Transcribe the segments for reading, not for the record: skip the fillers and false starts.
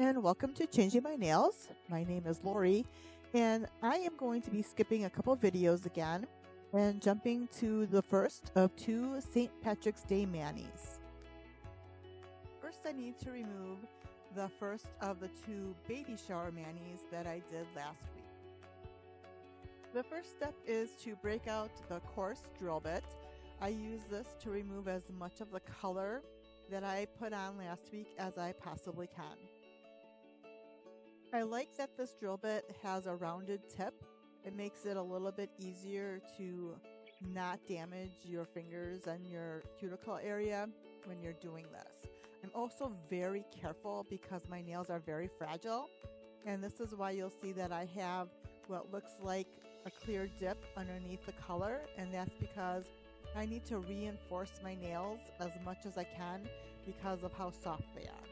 and welcome to Changing My Nails. My name is Lori, and I am going to be skipping a couple videos again and jumping to the first of two St. Patrick's Day manis. First, I need to remove the first of the two baby shower manis that I did last week. The first step is to break out the coarse drill bit. I use this to remove as much of the color that I put on last week as I possibly can. I like that this drill bit has a rounded tip. It makes it a little bit easier to not damage your fingers and your cuticle area when you're doing this. I'm also very careful because my nails are very fragile, and this is why you'll see that I have what looks like a clear dip underneath the color, and that's because I need to reinforce my nails as much as I can because of how soft they are.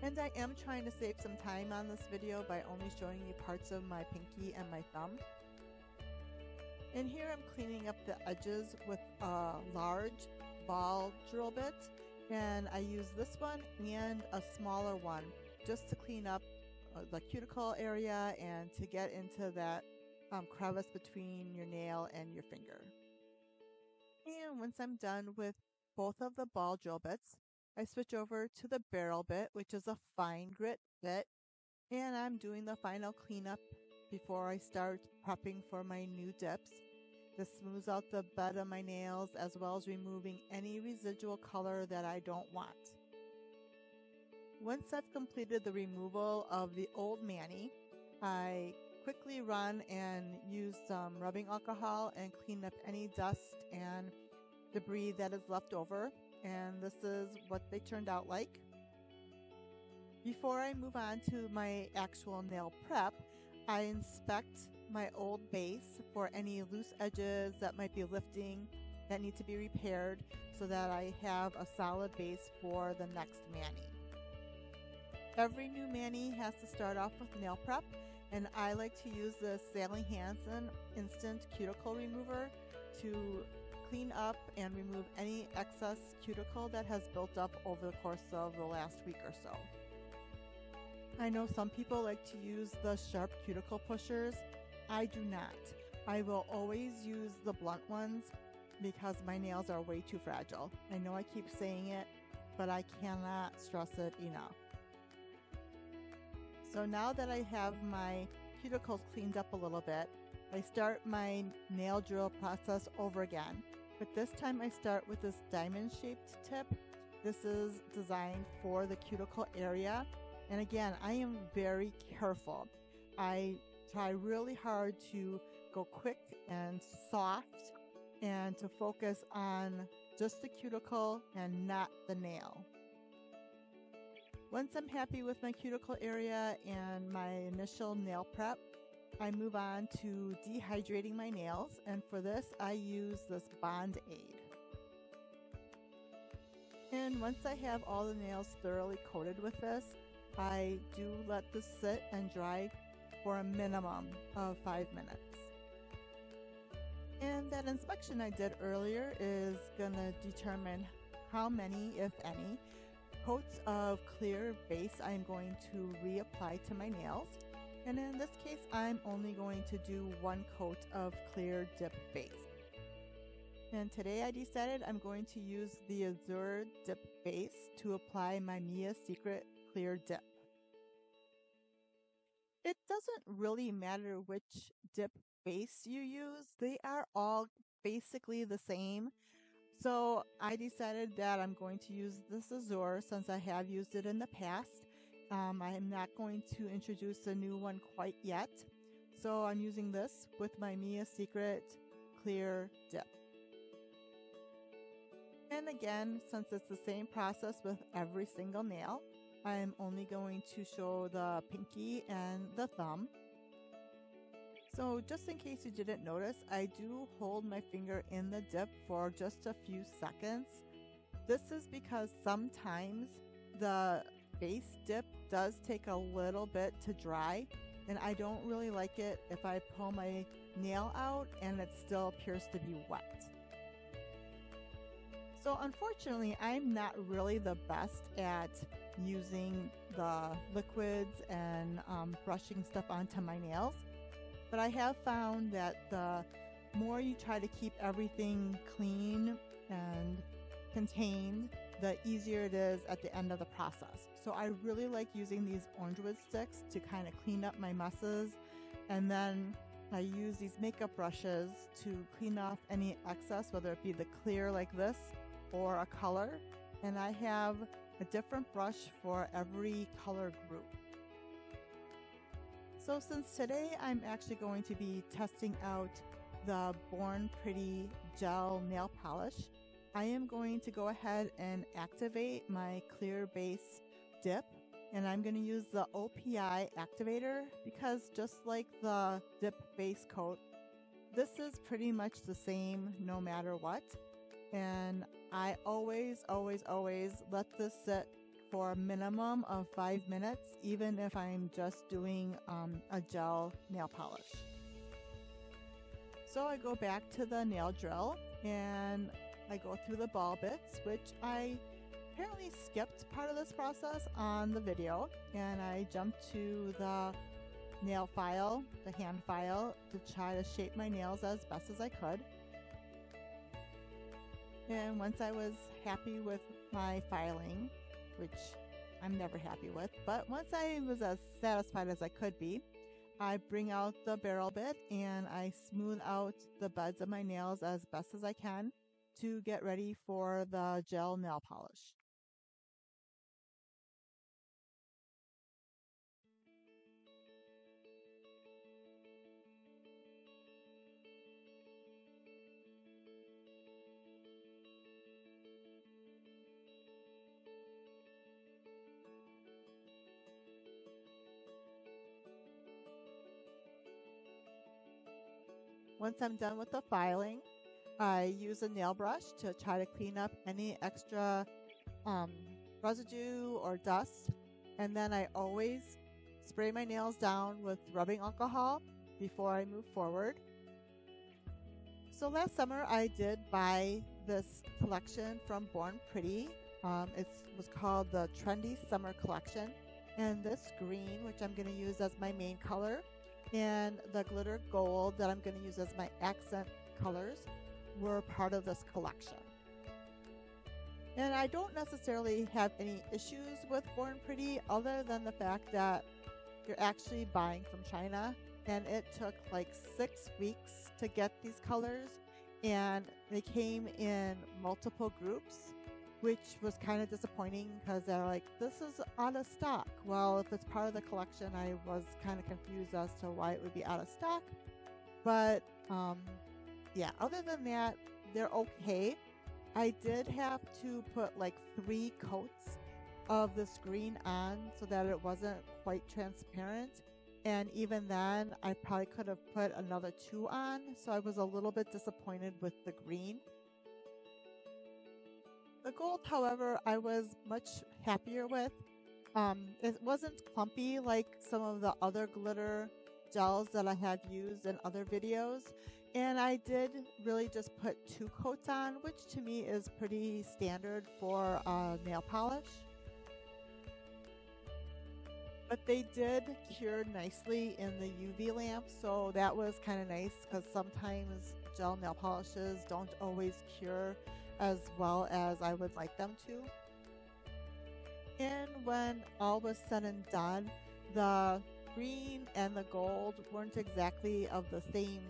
And I am trying to save some time on this video by only showing you parts of my pinky and my thumb. And here I'm cleaning up the edges with a large ball drill bit, and I use this one and a smaller one just to clean up the cuticle area and to get into that crevice between your nail and your finger. And once I'm done with both of the ball drill bits, I switch over to the barrel bit, which is a fine grit bit, and I'm doing the final cleanup before I start prepping for my new dips. This smooths out the bed of my nails as well as removing any residual color that I don't want. Once I've completed the removal of the old mani, I quickly run and use some rubbing alcohol and clean up any dust and debris that is left over. And this is what they turned out like. Before I move on to my actual nail prep, I inspect my old base for any loose edges that might be lifting that need to be repaired so that I have a solid base for the next mani. Every new mani has to start off with nail prep, and I like to use the Sally Hansen Instant Cuticle Remover to clean up and remove any excess cuticle that has built up over the course of the last week or so. I know some people like to use the sharp cuticle pushers. I do not. I will always use the blunt ones because my nails are way too fragile. I know I keep saying it, but I cannot stress it enough. So now that I have my cuticles cleaned up a little bit, I start my nail drill process over again. But this time I start with this diamond-shaped tip. This is designed for the cuticle area. And again, I am very careful. I try really hard to go quick and soft and to focus on just the cuticle and not the nail. Once I'm happy with my cuticle area and my initial nail prep, I move on to dehydrating my nails, and for this I use this Bond Aid. And once I have all the nails thoroughly coated with this, I do let this sit and dry for a minimum of 5 minutes. And that inspection I did earlier is going to determine how many, if any, coats of clear base I'm going to reapply to my nails. And in this case, I'm only going to do 1 coat of clear dip base. And today I decided I'm going to use the Azure dip base to apply my Mia Secret clear dip. It doesn't really matter which dip base you use. They are all basically the same. So I decided that I'm going to use this Azure since I have used it in the past. I am not going to introduce a new one quite yet. So I'm using this with my Mia Secret Clear Dip. And again, since it's the same process with every single nail, I'm only going to show the pinky and the thumb. So just in case you didn't notice, I do hold my finger in the dip for just a few seconds. This is because sometimes the base dip does take a little bit to dry, and I don't really like it if I pull my nail out and it still appears to be wet. So unfortunately, I'm not really the best at using the liquids and brushing stuff onto my nails. But I have found that the more you try to keep everything clean and contained, the easier it is at the end of the process. So I really like using these orangewood sticks to kind of clean up my messes, and then I use these makeup brushes to clean off any excess, whether it be the clear like this or a color, and I have a different brush for every color group. So since today I'm actually going to be testing out the Born Pretty gel nail polish, I am going to go ahead and activate my clear base dip, and I'm going to use the OPI Activator because just like the dip base coat, this is pretty much the same no matter what, and I always let this sit for a minimum of 5 minutes, even if I'm just doing a gel nail polish. So I go back to the nail drill and I go through the ball bits, which I apparently skipped part of this process on the video, and I jumped to the nail file, the hand file, to try to shape my nails as best as I could. And once I was happy with my filing, which I'm never happy with, but once I was as satisfied as I could be, I bring out the barrel bit and I smooth out the buds of my nails as best as I can to get ready for the gel nail polish. Once I'm done with the filing, I use a nail brush to try to clean up any extra residue or dust, and then I always spray my nails down with rubbing alcohol before I move forward. So last summer I did buy this collection from Born Pretty. It was called the Trendy Summer Collection, and this green, which I'm going to use as my main color, and the glitter gold that I'm going to use as my accent colors were part of this collection. And I don't necessarily have any issues with Born Pretty other than the fact that you're actually buying from China, and it took like 6 weeks to get these colors, and they came in multiple groups, which was kind of disappointing because they're like, this is out of stock. Well, if it's part of the collection, I was kind of confused as to why it would be out of stock. But yeah, other than that, they're okay. I did have to put like 3 coats of this green on so that it wasn't quite transparent. And even then, I probably could have put another 2 on. So I was a little bit disappointed with the green. The gold, however, I was much happier with. It wasn't clumpy like some of the other glitter gels that I have used in other videos. And I did really just put 2 coats on, which to me is pretty standard for nail polish. But they did cure nicely in the UV lamp, so that was kind of nice because sometimes gel nail polishes don't always cure as well as I would like them to. And when all was said and done, the green and the gold weren't exactly of the same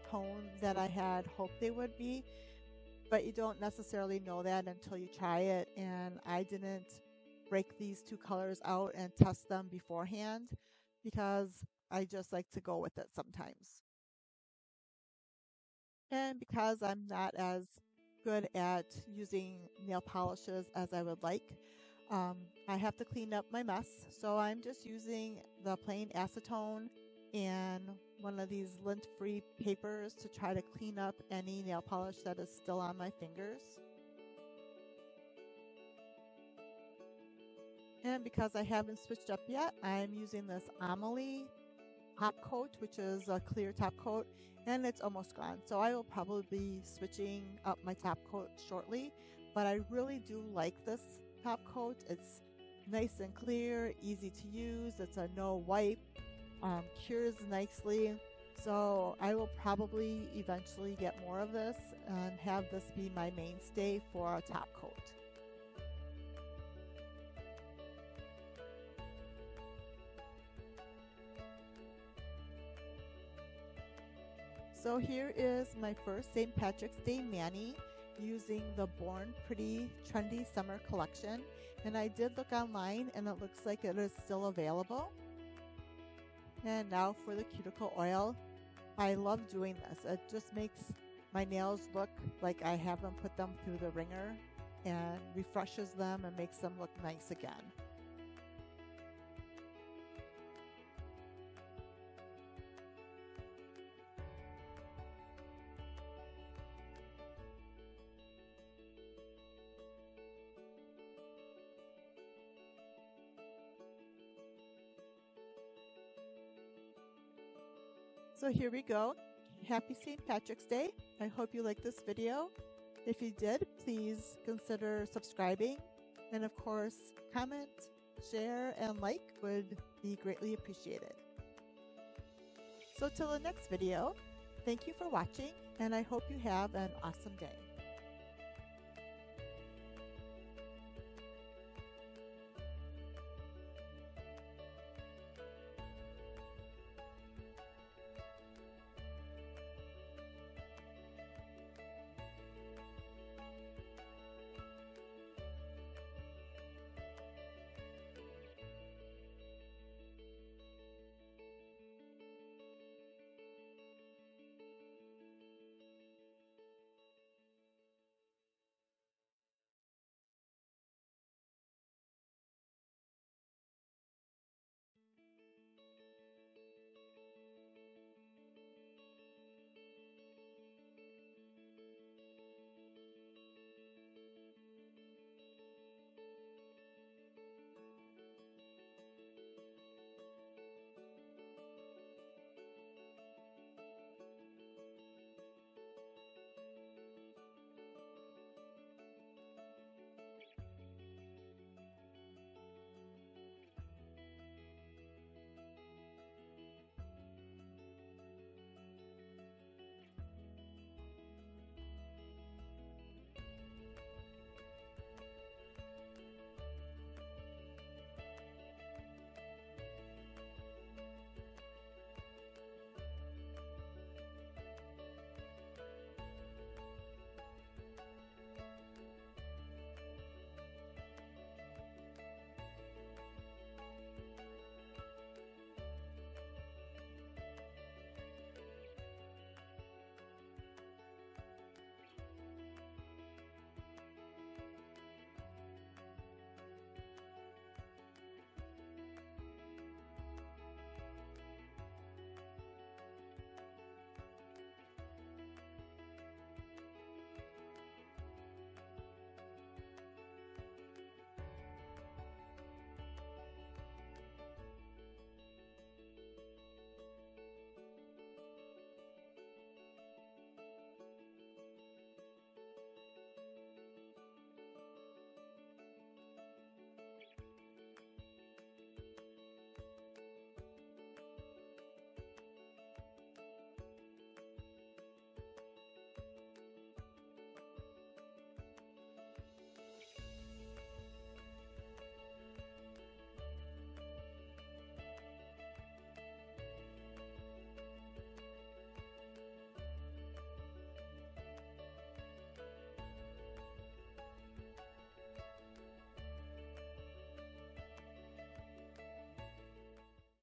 tone that I had hoped they would be, but you don't necessarily know that until you try it, and I didn't break these 2 colors out and test them beforehand because I just like to go with it sometimes. And because I'm not as good at using nail polishes as I would like, I have to clean up my mess. So I'm just using the plain acetone and one of these lint-free papers to try to clean up any nail polish that is still on my fingers. And because I haven't switched up yet, I'm using this Aimeili Top Coat, which is a clear top coat, and it's almost gone. So I will probably be switching up my top coat shortly, but I really do like this top coat. It's nice and clear, easy to use. It's a no wipe, cures nicely. So I will probably eventually get more of this and have this be my mainstay for a top coat. So here is my first St. Patrick's Day mani using the Born Pretty Trendy Summer Collection. And I did look online and it looks like it is still available. And now for the cuticle oil. I love doing this. It just makes my nails look like I haven't put them through the wringer and refreshes them and makes them look nice again. So here we go. Happy St. Patrick's Day. I hope you liked this video. If you did, please consider subscribing. And of course, comment, share, and like would be greatly appreciated. So till the next video, thank you for watching, and I hope you have an awesome day.